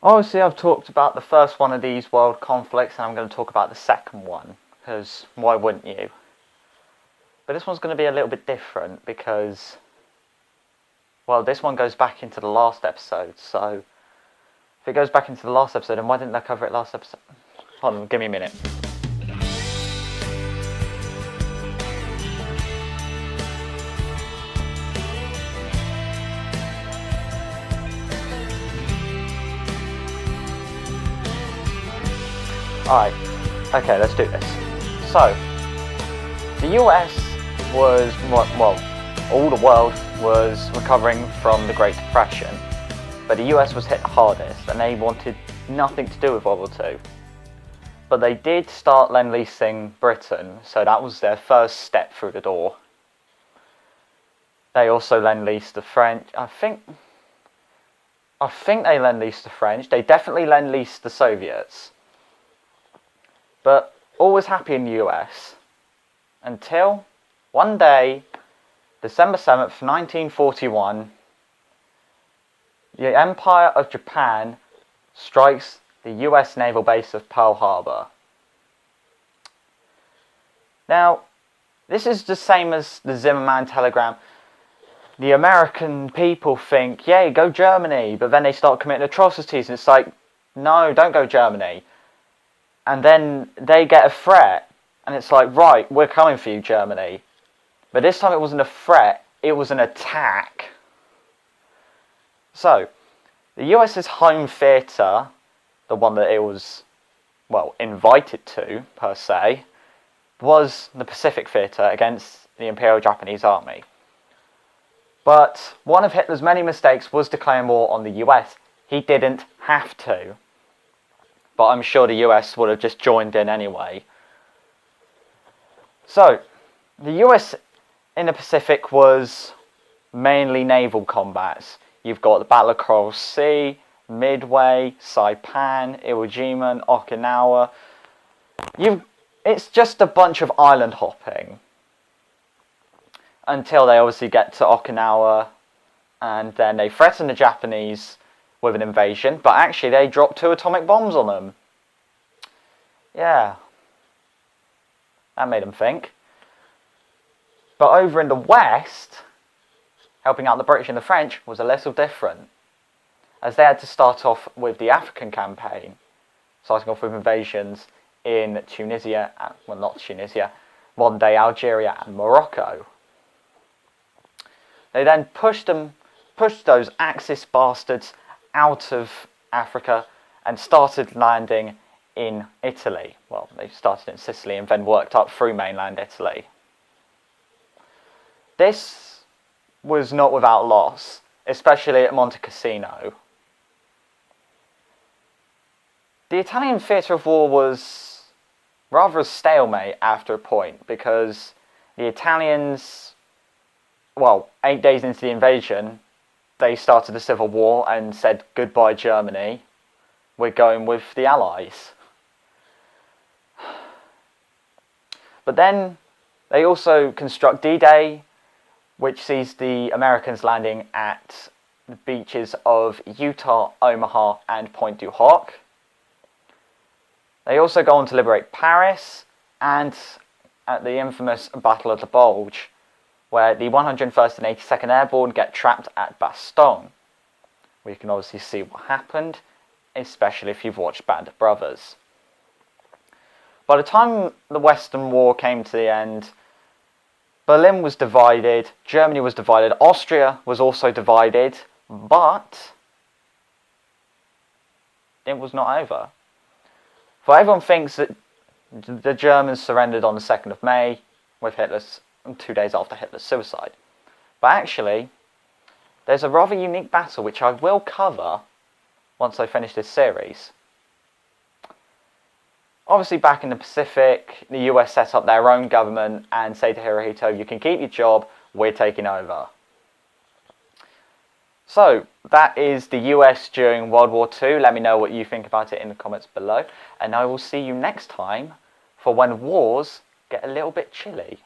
Obviously, I've talked about the first one of these world conflicts, and I'm going to talk about the second one, because why wouldn't you? But this one's going to be a little bit different because, well, this one goes back into the last episode, so if it goes back into the last episode, then why didn't I cover it last episode? Hold on, give me a minute. Alright, okay, let's do this. So, the US was, well, all the world was recovering from the Great Depression, but the US was hit the hardest and they wanted nothing to do with World War II. But they did start lend-leasing Britain, so that was their first step through the door. They also lend-leased the French. I think they lend-leased the French. They definitely lend-leased the Soviets. But all was happy in the US until one day, December 7th, 1941, the Empire of Japan strikes the US naval base of Pearl Harbor. Now, this is the same as the Zimmerman telegram. The American people think, yay, go Germany, but then they start committing atrocities, and it's like, no, don't go Germany. And then they get a threat, and it's like, right, we're coming for you, Germany. But this time it wasn't a threat, it was an attack. So, the US's home theatre, the one that it was, well, invited to, per se, was the Pacific Theatre against the Imperial Japanese Army. But one of Hitler's many mistakes was declaring war on the US. He didn't have to. But I'm sure the US would have just joined in anyway. So, the US in the Pacific was mainly naval combats. You've got the Battle of Coral Sea, Midway, Saipan, Iwo Jima, and Okinawa. It's just a bunch of island hopping. Until they obviously get to Okinawa, and then they threaten the Japanese with an invasion, but actually they dropped 2 atomic bombs on them. Yeah. That made them think. But over in the West, helping out the British and the French was a little different, as they had to start off with the African campaign, starting off with invasions in Tunisia, well, not Tunisia, modern day Algeria and Morocco. They then pushed those Axis bastards out of Africa and started landing in Italy. Well, they started in Sicily and then worked up through mainland Italy. This was not without loss, especially at Monte Cassino. The Italian theatre of war was rather a stalemate after a point, because the Italians, well, 8 days into the invasion, they started a civil war and said, goodbye Germany, we're going with the Allies. But then they also construct D-Day, which sees the Americans landing at the beaches of Utah, Omaha, and Pointe du Hoc. They also go on to liberate Paris, and at the infamous Battle of the Bulge, where the 101st and 82nd Airborne get trapped at Bastogne. We can obviously see what happened, especially if you've watched Band of Brothers. By the time the Western War came to the end, Berlin was divided, Germany was divided, Austria was also divided, but it was not over. For everyone thinks that the Germans surrendered on the 2nd of May, with Hitler's 2 days after Hitler's suicide. But actually, there's a rather unique battle which I will cover once I finish this series. Obviously, back in the Pacific, the US set up their own government and say to Hirohito, you can keep your job, we're taking over. So, that is the US during World War II. Let me know what you think about it in the comments below. And I will see you next time for when wars get a little bit chilly.